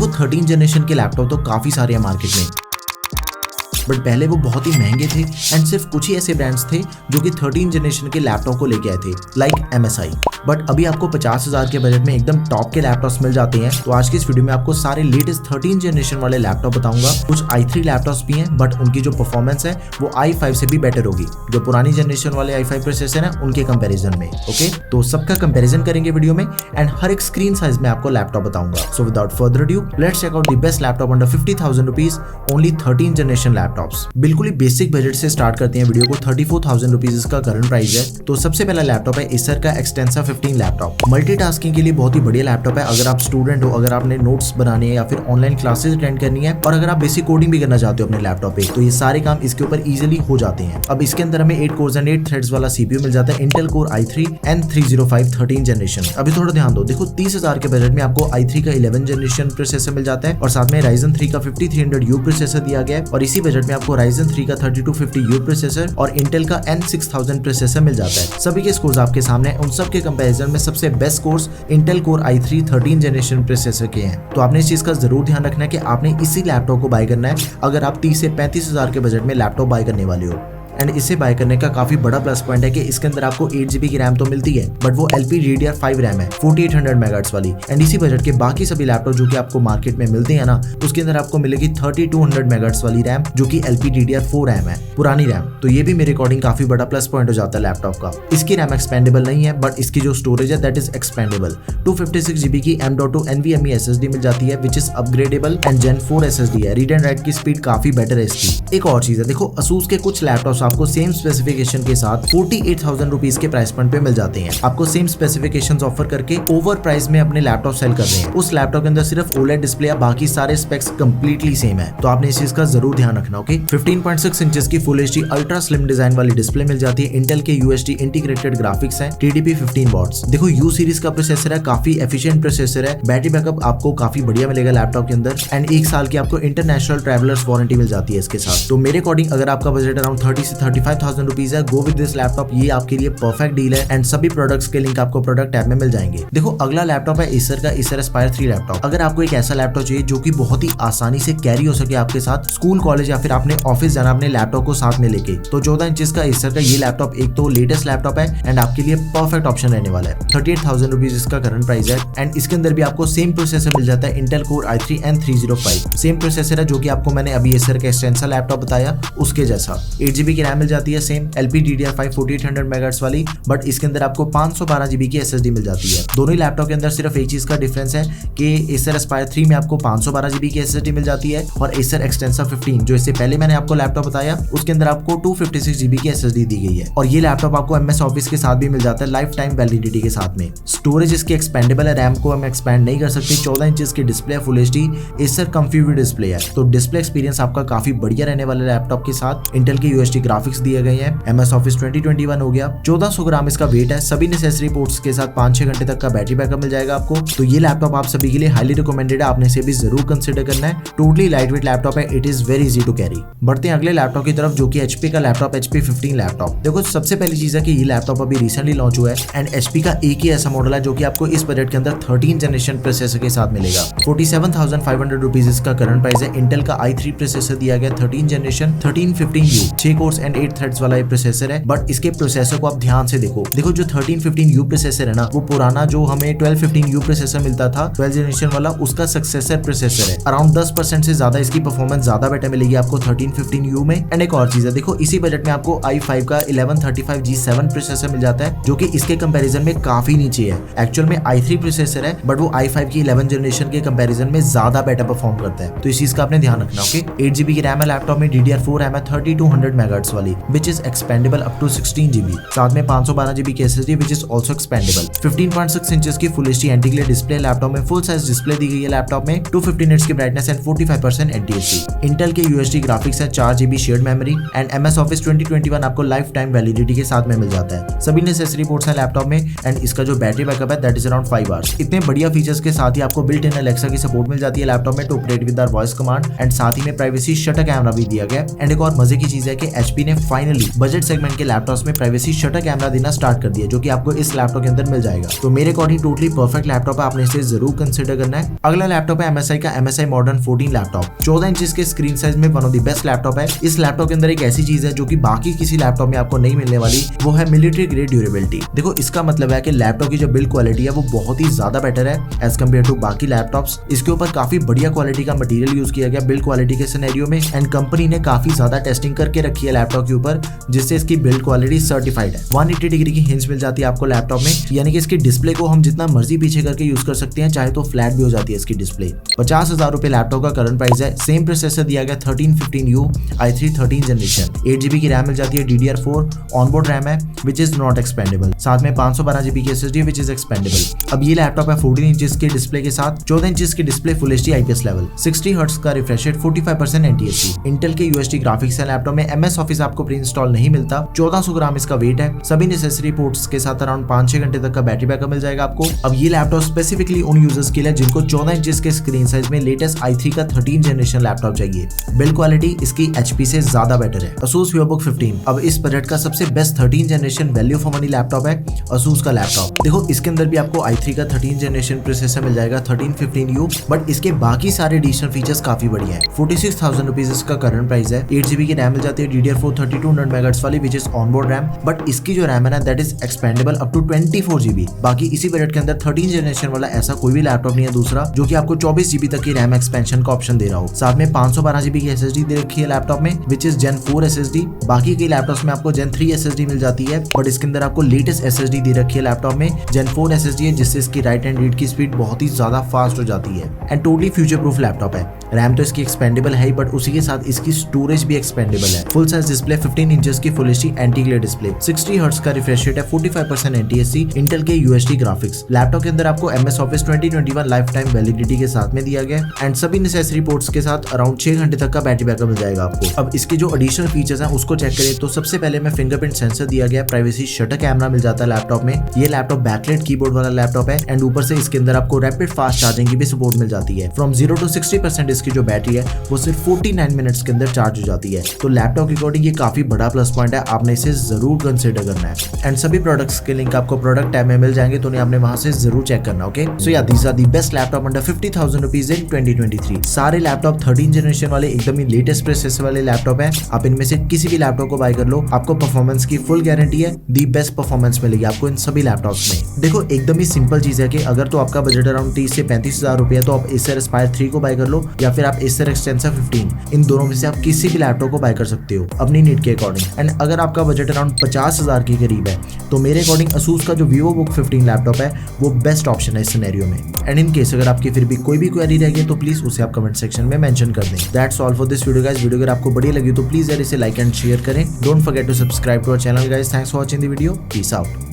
देखो 13 जनरेशन के लैपटॉप तो काफी सारे हैं मार्केट में, बट पहले वो बहुत ही महंगे थे एंड सिर्फ कुछ ही ऐसे ब्रांड्स थे जो कि 13 जनरेशन के लैपटॉप को लेके आए थे, लाइक MSI। बट अभी आपको 50,000 के बजट में एकदम टॉप के लैपटॉप्स मिल जाते हैं। तो आज की इस वीडियो में आपको सारे लेटेस्ट 13 जनरेशन वाले लैपटॉप बताऊंगा। कुछ i3 लैपटॉप्स भी हैं, बट उनकी जो परफॉर्मेंस है वो i5 से भी बेटर होगी, जो पुरानी जनरेशन वाले i5 प्रोसेसर है उनके कंपेरिजन में। ओके, तो सबका कंपेरिजन करेंगे वीडियो में एंड हर एक स्क्रीन साइज में आपको लैपटॉप बताऊंगा। So without further due, let's check out the best laptop under 50,000 rupees, only 13 generation laptops. बिल्कुल ही बेसिक बजट से स्टार्ट करते हैं वीडियो को। 34,000 रुपीज इसका करंट प्राइस है। तो सबसे पहला लैपटॉप है एसर का एक्सटेंसा 15 लैपटॉप। मल्टीटास्किंग के लिए बहुत ही बढ़िया लैपटॉप है। अगर आप स्टूडेंट हो, अगर आपने नोट्स बनाने हैं या फिर ऑनलाइन क्लासेस अटेंड करनी है और अगर आप बेसिक कोडिंग भी करना चाहते हो अपने लैपटॉप पे, तो ये सारे काम इसके ऊपर इजीली हो जाते हैं। अब इसके अंदर हमें 8 कोर्स एंड 8 थ्रेड्स वाला CPU मिल जाता है, Intel core i3 N305 13 generation. अभी थोड़ा ध्यान दो, देखो 30,000 के बजट में आपको i3 का 11 जनरेशन प्रोसेसर मिल जाता है और साथ में Ryzen 3 का 5300U प्रोसेसर दिया गया है। और इसी बजट में आपको Ryzen 3 का 3250U प्रोसेसर और इंटेल का N6000 प्रोसेसर मिल जाता है। सभी के स्कोर्स आपके सामने, उन सब के कंपैरिजन में सबसे best scores Intel core i3 13 generation processor के हैं। तो आपने इस चीज का जरूर ध्यान रखना है कि आपने इसी लैपटॉप को बाय करना है अगर आप 30 से 35,000 के बजट में लैपटॉप बाय करने वाले हो। एंड इसे बाय करने का काफी बड़ा प्लस पॉइंट है कि इसके अंदर आपको 8GB की रैम तो मिलती है, बट वो LPDDR5 रैम है 4800 मेगाहर्ट्ज वाली। एंड इसी बजट के बाकी सभी लैपटॉप जो कि आपको मार्केट में मिलते हैं ना, उसके अंदर आपको मिलेगी 3200 मेगाहर्ट्ज वाली रैम जो कि LPDDR4 रैम है, पुरानी रैम। तो ये भी मेरे अकॉर्डिंग काफी बड़ा प्लस पॉइंट हो जाता है लैपटॉप का। इसकी रैम एक्सपेंडेबल नहीं है, बट इसकी जो स्टोरेज है दैट इज एक्सपेंडेबल। 256GB की M.2 NVMe SSD मिल जाती है which is upgradable and Gen 4 SSD है। रीड एंड राइट की स्पीड काफी बेटर है इसकी। एक और चीज है, देखो Asus के कुछ लैपटॉप्स आपको सेम स्पेसिफिकेशन के साथ 48,000 रुपीज के प्राइस पॉइंट पे मिल जाते हैं। आपको सेम स्पेसिफिकेशंस ऑफर करके ओवर प्राइस में अपने लैपटॉप सेल कर रहे हैं। उस लैपटॉप के अंदर सिर्फ OLED डिस्प्ले है, बाकी सारे स्पेक्स कंप्लीटली सेम है। तो आपने इस चीज का जरूर ध्यान रखना। ओके, 15.6 इंचेस की full HD ultra slim design वाली डिस्प्ले मिल जाती है। इंटेल के UHD इंटीग्रेटेड ग्राफिक्स है, TDP 15 वॉट्स। देखो U सीरीज का प्रोसेसर है, काफी एफिशिएंट प्रोसेसर है। बैटरी बैकअप आपको काफी बढ़िया मिलेगा लैपटॉप के अंदर एंड 1 साल की आपको इंटरनेशनल ट्रैवलर्स वारंटी मिल जाती है इसके साथ। तो मेरे अकॉर्डिंग अगर आपका बजट अराउंड 30 से 35,000 रुपीज है, गो विद दिस लैपटॉप, ये आपके लिए परफेक्ट डील है। एंड सभी प्रोडक्ट्स के लिंक आपको प्रोडक्ट टैब में मिल जाएंगे। देखो अगला लैपटॉप है एसर का एसर एस्पायर 3 लैपटॉप। अगर आपको एक ऐसा लैपटॉप चाहिए जो कि बहुत ही आसानी से कैरी हो सके आपके साथ स्कूल कॉलेज या फिर आपने ऑफिस जाना अपने लैपटॉप को साथ में लेके, तो 14 इंचेस का एसर का ये लैपटॉप एक तो लेटेस्ट लैपटॉप है एंड आपके लिए परफेक्ट ऑप्शन रहने वाला है। 38,000 रुपीज इसका करंट प्राइस है एंड इसके अंदर भी आपको सेम प्रोसेसर मिल जाता है, Intel core i3 N305। Same processor है जो कि आपको मैंने अभी एसर का एक्सटेंसा लैपटॉप बताया उसके जैसा। 8GB की रैम मिल जाती है, सेम LPDDR5 4800 मेगाहर्ट्ज वाली, बट इसके अंदर आपको 512GB की SSD मिल जाती है। दोनों ही लैपटॉप के अंदर सिर्फ एक चीज का डिफरेंस है कि एसर एस्पायर 3 में आपको 512GB की SSD मिल जाती है और एसर एक्सटेंसा 15 जो इससे पहले मैंने आपको लैपटॉप बताया उसके अंदर आपको 256GB की SSD दी गई है। और ये लैपटॉप आपको MS ऑफिस के साथ भी मिल जाता है, लाइफ टाइम वैलिडिटी के साथ में। स्टोरेज इसकी एक्सपेंडेबल है, रैम को हम एक्सपेंड नहीं कर सकते। 14 इंचेस की डिस्प्ले है, full HD Acer confuse display है, तो डिस्प्ले एक्सपीरियंस आपका काफी बढ़िया रहने वाले लैपटॉप के साथ। इंटेल के UHD ग्राफिक्स दिए गए हैं, MS ऑफिस 2021 हो गया। 1400 ग्राम इसका वेट है, सभी नेसेसरी पोर्ट्स के साथ 5-6 घंटे तक का बैटरी बैकअप मिल जाएगा आपको। तो ये लैपटॉप आप सभी के लिए हाईली रिकमेंडेड है, आपने इसे भी जरूर कंसिडर करना है। टोटली लाइटवेट लैपटॉप है, it is very easy to carry. बढ़ते हैं अगले लैपटॉप की तरफ जो कि HP का लैपटॉप HP 15 लैपटॉप। देखो सबसे पहली चीज है कि ये लैपटॉप अभी रिसेंटली लॉन्च हुआ है एंड HP का एक ही ऐसा मॉडल है जो कि आपको इस बजट के अंदर 13 जनरेशन प्रोसेसर के साथ मिलेगा। 47,500 रुपीज इसका करंट प्राइस है। इंटेल का i3 प्रोसेसर दिया गया 13 generation 1315U 6 course and 8 threads वाला ये प्रोसेसर है, बट इसके प्रोसेसर को आप ध्यान से देखो जो 1315U प्रोसेसर है ना, वो पुराना जो हमें 1215U प्रोसेसर मिलता था 12 जनरेशन वाला, उसका सक्सेसर प्रोसेसर है। अराउंड 10% से ज्यादा इसकी परफॉर्मेंस ज्यादा बेटर मिलेगी आपको 1315U में। एंड एक और चीज है, देखो इसी बजट में आपको i5 का 1135G7 प्रोसेसर मिल जाता है जो कि इसके कंपैरिजन में काफी नीचे है। एक्चुअल में i3 प्रोसेसर है, बट वो i5 की 11 जनरेशन के कंपैरिजन में ज्यादा बेटर परफॉर्म करता है। तो इस चीज का आपने ध्यान रखना। ओके, 8GB की रैम है लैपटॉप में, DDR4 रैम है 3200 मेगाहर्ट्ज वाली which is expandable up to 16GB। साथ में 512GB की SSD which is also expandable। 15.6 inches की full HD anti glare display laptop में, फुल साइज डिस्प्ले दी गई है लैपटॉप में, 250 निट्स की ब्राइटनेस एंड 45% NTSC। इंटेल के UHD ग्राफिक्स है, 4GB shared memory and MS office 2021 आपको लाइफ टाइम वैलिडिटी के साथ में मिल जाता है। सभी नेसेसरी पोर्ट्स हैं लैपटॉप में एंड इसका जो बैटरी बैकअप है दैट इज अराउंड 5 आवर्स। इतने बढ़िया फीचर्स के साथ ही आपको बिल्ट इन अलेक्सा की सपोर्ट मिल जाती है लैपटॉप में to operate with our voice command and साथ ही में प्राइवेसी शटर कैमरा भी दिया गया। एंड एक और मजे की चीज है कि HP कंपनी ने फाइनली बजट सेगमेंट के लैपटॉप्स में प्राइवेसी शटर कैमरा देना स्टार्ट कर दिया, जो कि आपको इस लैपटॉप के अंदर मिल जाएगा। तो मेरे अकॉर्डिंग टोटली परफेक्ट लैपटॉप है, आपने इसे जरूर कंसिडर करना है। अगला लैपटॉप है MSI का MSI मॉडर्न 14 लैपटॉप। 14 इंच के स्क्रीन साइज में one of the best laptop है। इस लैपटॉप के अंदर एक ऐसी चीज है जो कि बाकी किसी लैपटॉप में आपको नहीं मिलने वाली, वो है मिलिट्री ग्रेड ड्यूरेबिलिटी। देखो इसका मतलब है कि लैपटॉप की जो बिल्ड क्वालिटी है वो बहुत ही ज्यादा बेटर है एज कम्पेयर टू बाकी लैपटॉप्स। इसके ऊपर काफी बढ़िया क्वालिटी का मटेरियल यूज किया गया बिल्ड क्वालिटी के सिनेरियो में, एंड कंपनी ने काफी ज्यादा टेस्टिंग करके रखी है लैपटॉप के ऊपर, जिससे इसकी बिल्ड क्वालिटी सर्टिफाइड है। 180 डिग्री की हिंज मिल जाती है आपको लैपटॉप में, यानी कि इसकी डिस्प्ले को हम जितना मर्जी पीछे करके यूज कर सकते हैं, चाहे तो फ्लैट भी हो जाती है इसकी डिस्प्ले। 50,000 रुपए लैपटॉप का करंट प्राइस है। सेम प्रोसेसर दिया गया 1315U i3 13 जनरेशन। 8GB की रैम मिल जाती है, DDR4 ऑनबोर्ड रैम है विच इज नॉट एक्सपेंडेबल। साथ में 512GB की SSD विच इज एक्सपेंडेबल। अब ये लैपटॉप है 14 इंच की डिस्प्ले के साथ, 14 इंच की display full HD IPS level, 60 hertz का रिफ्रेश रेट, 45% NTSC। इंटेल के UHD ग्राफिक्स है लैपटॉप में। MS ऑफिस आपको प्री इंस्टॉल नहीं मिलता। 1400 ग्राम इसका वेट है। सभी नेसेसरी पोर्ट्स के साथ अराउंड 5-6 घंटे तक का बैटरी बैकअप मिल जाएगा आपको। अब ये लैपटॉप स्पेसिफिकली उन यूजर्स के लिए जिनको 14 इंच के स्क्रीन साइज में लेटेस्ट i3 का 13 जनरेशन लैपटॉप चाहिए। बिल्ड क्वालिटी इसकी HP से ज्यादा बेटर है। Asus VivoBook 15 अब इस बजट का सबसे best 13 generation value for money laptop है Asus का लैपटॉप। देखो इसके अंदर भी आपको i3 का 13 जनरेशन प्रोसेसर मिल जाएगा 1315U, बट इसके बाकी सारे एडिशनल फीचर्स काफी बढ़िया है। 46,000 रुपीज इसका करंट प्राइस है। 8GB की रैम मिल जाती है, DDR4 3200 MHz वाली which is onboard RAM, but इसकी जो रैम है ना that is expandable up to 24GB। बाकी इसी बजट के अंदर 13 जनरेशन वाला ऐसा कोई भी लैपटॉप नहीं है दूसरा जो कि आपको 24GB तक की रैम एक्सपेंशन का ऑप्शन दे रहा हो। साथ में 512GB की SSD दे रखी है लैपटॉप में विच इज Gen 4 SSD। बाकी के लैपटॉप्स में आपको Gen 3 SSD मिल जाती है, बट इसके अंदर आपको लेटेस्ट SSD दे रखी है लैपटॉप में Gen 4 SSD है, जिससे इसकी राइट एंड रीड की स्पीड बहुत ही ज्यादा फास्ट हो जाती है। And totally future proof laptop है। रैम तो इसकी एक्सपेंडेबल है, बट उसी के साथ इसकी स्टोरेज भी एक्सपेंडेबल है। फुल साइज डिस्प्ले, 15 इंच की full HD anti glare display, 60 hertz का रिफ्रेश रेट है, 45% NTSC, इंटेल के UHD ग्राफिक्स। लैपटॉप के अंदर आपको MS Office 2021 life time validity के साथ में दिया गया, एंड सभी नेसेसरी पोर्ट्स के साथ अराउंड 6 घंटे तक का बैटरी बैकअप मिल जाएगा आपको। अब इसके जो एडिशनल फीचर्स हैं उसको चेक करें तो सबसे पहले में फिंगरप्रिंट सेंसर दिया गया, प्राइवेसी शटर कैमरा मिल जाता है लैपटॉप में। ये लैपटॉप बैकलाइट कीबोर्ड वाला लैपटॉप है, एंड ऊपर से इसके अंदर आपको रैपिड फास्ट चार्जिंग की भी सपोर्ट मिल जाती है। फ्रॉम 0 to 60% इसकी जो बैटरी है वो सिर्फ 49 मिनट्स के अंदर चार्ज हो जाती है। तो लैपटॉप के अकॉर्डिंग ये काफी बड़ा प्लस पॉइंट है, आपने इसे जरूर कंसिडर करना है। एंड सभी प्रोडक्ट्स के लिंक आपको प्रोडक्ट टैब में मिल जाएंगे, तो उन्हें आपने वहां से जरूर चेक करना। ओके, सो या these are the best laptop under 50,000 rupees in 2023। सारे लैपटॉप 13 जनरेशन वाले एकदम ही लेटेस्ट प्रोसेसर वाले लैपटॉप है। आप इनमें से किसी भी लैपटॉप को बाय कर लो, आपको परफॉर्मेंस की फुल गारंटी है, दी बेस्ट परफॉर्मेंस मिलेगी आपको इन सभी लैपटॉप्स में। देखो एकदम ही सिंपल चीज है कि अगर तो आपका बजट अराउंड 30 से 35,000 रुपए है तो आप Acer Aspire 3 को बाय कर लो, या फिर आप Acer Extensor 15। इन दोनों में से आप किसी भी लैपटॉप को बाय कर सकते हो अपनी नीड के अकॉर्डिंग। एंड अगर आपका बजट अराउंड 50,000 के करीब है तो मेरे अकॉर्डिंग Asus का जो VivoBook 15 लैपटॉप है वो बेस्ट ऑप्शन है इस सिनेरियो में। एंड इन केस अगर आपकी फिर भी कोई भी क्वेरी रह गई तो प्लीज उसे आप कमेंट सेक्शन में मेंशन कर दें। That's all for this video guys. Video अगर आपको बढ़िया लगी तो प्लीज यार इसे लाइक एंड शेयर करें। Don't forget to subscribe to our channel guys. Thanks for watching the video. Peace out.